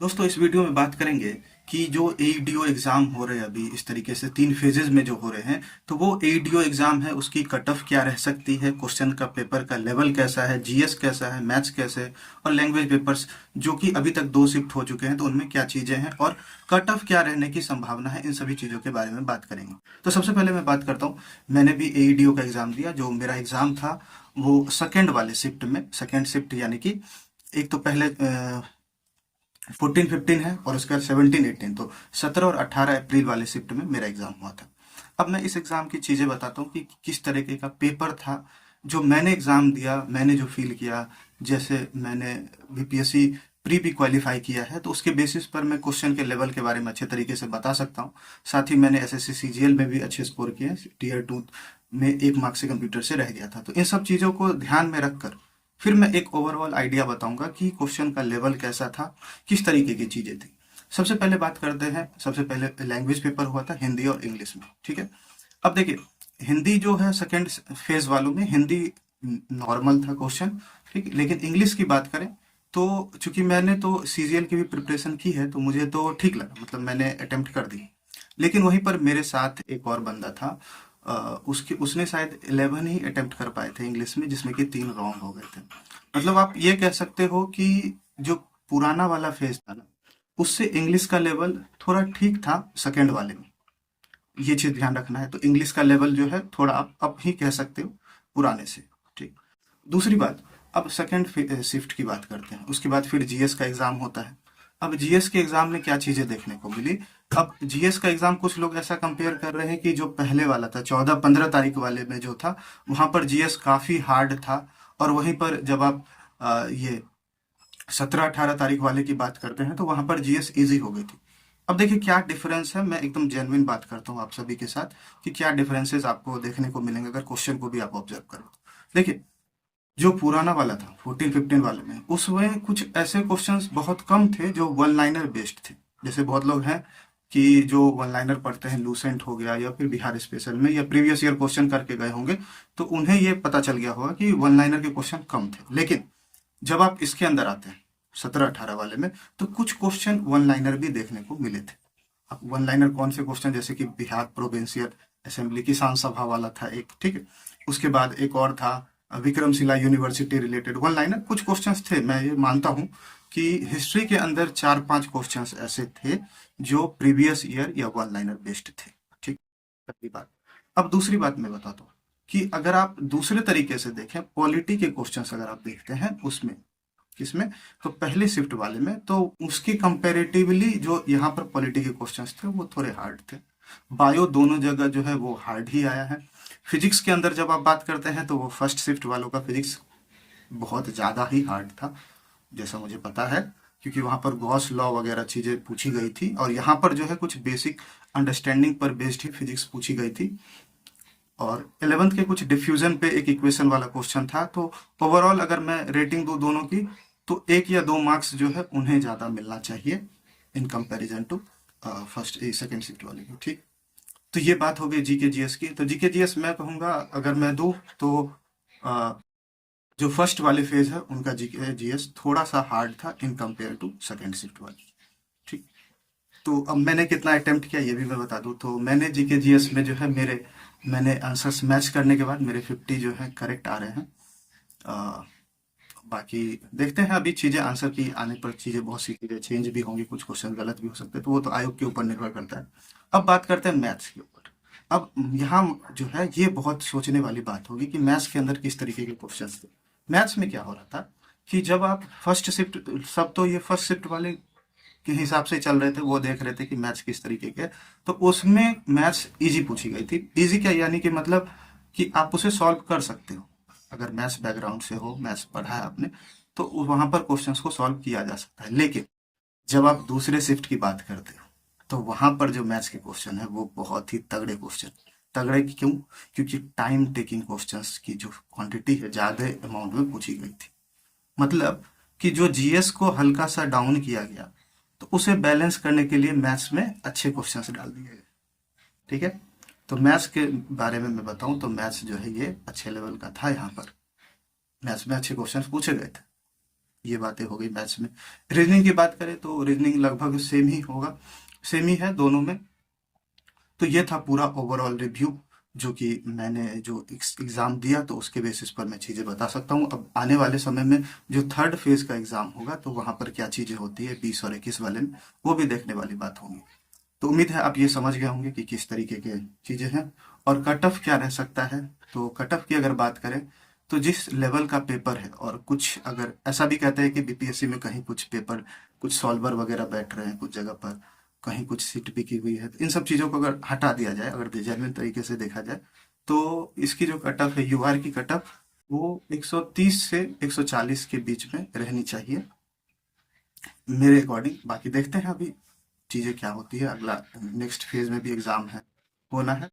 दोस्तों इस वीडियो में बात करेंगे कि जो एईडीओ एग्ज़ाम हो रहे हैं अभी इस तरीके से 3 फेजेज़ में जो हो रहे हैं, तो वो एईडीओ एग्ज़ाम है उसकी कट ऑफ क्या रह सकती है, क्वेश्चन का पेपर का लेवल कैसा है, जीएस कैसा है, मैथ्स कैसे है और लैंग्वेज पेपर्स जो कि अभी तक 2 शिफ्ट हो चुके हैं तो उनमें क्या चीज़ें हैं और कट ऑफ क्या रहने की संभावना है, इन सभी चीज़ों के बारे में बात करेंगे। तो सबसे पहले मैं बात करता हूँ, मैंने भी एईडीओ का एग्ज़ाम दिया। जो मेरा एग्ज़ाम था वो सेकेंड वाले शिफ्ट में, सेकेंड शिफ्ट यानी कि एक तो पहले 14-15 है और उसके बाद 17-18, तो 17 और 18 अप्रैल वाले शिफ्ट में मेरा एग्जाम हुआ था। अब मैं इस एग्जाम की चीजें बताता हूँ कि किस तरीके का पेपर था, जो मैंने एग्जाम दिया, मैंने जो फील किया। जैसे मैंने बीपीएससी प्री भी क्वालिफाई किया है तो उसके बेसिस पर मैं क्वेश्चन के लेवल के बारे में अच्छे तरीके से बता सकता हूँ। साथ ही मैंने एसएससी सीजीएल में भी अच्छे स्कोर किए, टीयर 2 में 1 मार्क से कंप्यूटर से रह गया था। तो इन सब चीजों को ध्यान में रखकर फिर मैं एक ओवरऑल आइडिया बताऊंगा कि क्वेश्चन का लेवल कैसा था, किस तरीके की चीजें थी। सबसे पहले बात करते हैं, सबसे पहले लैंग्वेज पेपर हुआ था हिंदी और इंग्लिश में, ठीक है। अब देखिए, हिंदी जो है सेकंड फेज वालों में हिंदी नॉर्मल था क्वेश्चन, ठीक है। लेकिन इंग्लिश की बात करें तो चूंकि मैंने तो सीजीएल की भी प्रिपरेशन की है तो मुझे तो ठीक लगा, मतलब मैंने अटेम्प्ट कर दी। लेकिन वहीं पर मेरे साथ एक और बंदा था, उसके उसने शायद 11 ही अटेम्प्ट कर पाए थे इंग्लिश में, जिसमें कि 3 रॉन्ग हो गए थे। मतलब आप ये कह सकते हो कि जो पुराना वाला फेज था ना, उससे इंग्लिश का लेवल थोड़ा ठीक था सेकंड वाले में। ये चीज ध्यान रखना है। तो इंग्लिश का लेवल जो है थोड़ा आप अब ही कह सकते हो पुराने से, ठीक। दूसरी बात, अब सेकंड शिफ्ट की बात करते हैं। उसके बाद फिर जीएस का एग्जाम होता है। अब जीएस के एग्जाम में क्या चीजें देखने को मिली। अब जीएस का एग्जाम कुछ लोग ऐसा कंपेयर कर रहे हैं कि जो पहले वाला था 14-15 तारीख वाले में जो था, वहां पर जीएस काफी हार्ड था। और वहीं पर जब आप ये 17-18 तारीख वाले की बात करते हैं तो वहां पर जीएस इजी हो गई थी। अब देखिए क्या डिफरेंस है, मैं एकदम जेन्युइन बात करता हूँ आप सभी के साथ कि क्या डिफरेंसेस आपको देखने को मिलेंगे अगर क्वेश्चन को भी आप ऑब्जर्व करें। देखिए, जो पुराना वाला था 14-15 वाले में, उसमें कुछ ऐसे क्वेश्चंस बहुत कम थे जो वन लाइनर बेस्ड थे। जैसे बहुत लोग हैं कि जो वन लाइनर पढ़ते हैं, लूसेंट हो गया या फिर बिहार स्पेशल में या प्रीवियस ईयर क्वेश्चन करके गए होंगे, तो उन्हें ये पता चल गया होगा कि वन लाइनर के क्वेश्चन कम थे। लेकिन जब आप इसके अंदर आते हैं 17-18 वाले में, तो कुछ क्वेश्चन वन लाइनर भी देखने को मिले थे। अब वन लाइनर कौन से क्वेश्चन, जैसे कि बिहार प्रोविंशियल असेंबली किसान सभा वाला था एक, ठीक है। उसके बाद एक और था Vikramshila university related one liner. कुछ क्वेश्चंस थे, मैं ये मानता हूं कि हिस्ट्री के अंदर 4-5 क्वेश्चंस ऐसे थे जो प्रीवियस ईयर या वन लाइनर बेस्ड थे, ठीक। पहली बात। अब दूसरी बात मैं बताता हूँ कि अगर आप दूसरे तरीके से देखें, पॉलिटी के क्वेश्चंस अगर आप देखते हैं उसमें, किसमें, तो पहले शिफ्ट वाले में, तो उसकी कंपैरेटिवली जो यहाँ पर पॉलिटी के क्वेश्चंस थे वो थोड़े हार्ड थे। बायो दोनों जगह जो है वो हार्ड ही आया है। फिजिक्स के अंदर जब आप बात करते हैं तो वो फर्स्ट शिफ्ट वालों का फिजिक्स बहुत ज्यादा ही हार्ड था, जैसा मुझे पता है, क्योंकि वहां पर गॉस लॉ वगैरह चीजें पूछी गई थी और यहाँ पर जो है कुछ बेसिक अंडरस्टैंडिंग पर बेस्ड ही फिजिक्स पूछी गई थी। और 11th के कुछ डिफ्यूजन पे एक इक्वेशन वाला क्वेश्चन था। तो ओवरऑल अगर मैं रेटिंग दूं दोनों की, तो 1 या 2 मार्क्स जो है उन्हें ज्यादा मिलना चाहिए in comparison to first second shift वाले को, ठीक। तो ये बात हो गई जीके जीएस की। तो जीके जीएस मैं कहूंगा अगर मैं दूं तो अ, जो फर्स्ट वाले फेज है उनका जीके जीएस थोड़ा सा हार्ड था in compare to second shift वाले, ठीक। तो अब मैंने कितना अटेम्प्ट किया ये भी मैं बता दूं। तो मैंने जीके जीएस में जो है मैंने आंसर्स मैच करने के बाद मेरे 50 जो है करेक्ट आ रहे हैं। अ, बाकी देखते हैं, अभी चीजें आंसर की आने पर चीजें, बहुत सी चीजें चेंज भी होंगी, कुछ क्वेश्चन गलत भी हो सकते हैं, तो वो तो आयोग के ऊपर निर्भर करता है। अब बात करते हैं मैथ्स के ऊपर। अब यहाँ जो है ये बहुत सोचने वाली बात होगी कि मैथ्स के अंदर किस तरीके के क्वेश्चन थे। मैथ्स में क्या हो रहा था कि जब आप फर्स्ट शिफ्ट, सब तो ये फर्स्ट शिफ्ट वाले के हिसाब से चल रहे थे, वो देख रहे थे कि मैथ्स किस तरीके के, तो उसमें मैथ्स इजी पूछी गई थी। इजी क्या, यानी कि मतलब कि आप उसे सॉल्व कर सकते हो, अगर मैथ्स बैकग्राउंड से हो, मैथ्स पढ़ा है आपने, तो वहां पर क्वेश्चंस को सॉल्व किया जा सकता है। लेकिन जब आप दूसरे शिफ्ट की बात करते हो तो वहां पर जो मैथ्स के क्वेश्चन है वो बहुत ही तगड़े क्वेश्चन। तगड़े क्यों? क्योंकि टाइम टेकिंग क्वेश्चंस की जो क्वांटिटी है ज्यादा अमाउंट में पूछी गई थी। मतलब कि जो जीएस को हल्का सा डाउन किया गया, तो उसे बैलेंस करने के लिए मैथ्स में अच्छे क्वेश्चंस डाल दिए गए, ठीक है। तो मैथ्स के बारे में मैं बताऊं तो मैथ्स जो है ये अच्छे लेवल का था। यहाँ पर मैथ्स में अच्छे क्वेश्चंस पूछे गए थे। ये बातें हो गई मैथ्स में। रीजनिंग की बात करें तो रीजनिंग लगभग सेम ही होगा, सेम ही है दोनों में। तो ये था पूरा ओवरऑल रिव्यू जो कि मैंने जो एग्ज़ाम दिया, तो उसके बेसिस पर मैं चीज़ें बता सकता हूँ। अब आने वाले समय में जो थर्ड फेज़ का एग्ज़ाम होगा तो वहाँ पर क्या चीज़ें होती है 20 और 21 वाले में, वो भी देखने वाली बात होंगी। तो उम्मीद है आप ये समझ गए होंगे कि किस तरीके के चीज़ें हैं और कट ऑफ क्या रह सकता है। तो कट ऑफ की अगर बात करें तो जिस लेवल का पेपर है, और कुछ अगर ऐसा भी कहते हैं कि बीपीएससी में कहीं कुछ पेपर, कुछ सॉल्वर वगैरह बैठ रहे हैं कुछ जगह पर, कहीं कुछ सीट बिकी हुई है, तो इन सब चीज़ों को अगर हटा दिया जाए, अगर जेन्युइन तरीके से देखा जाए, तो इसकी जो कट ऑफ है यूआर की कट ऑफ, वो 130 से 140 के बीच में रहनी चाहिए मेरे अकॉर्डिंग। बाकी देखते हैं अभी चीज़ें क्या होती है। अगला नेक्स्ट फेज में भी एग्ज़ाम है, होना है।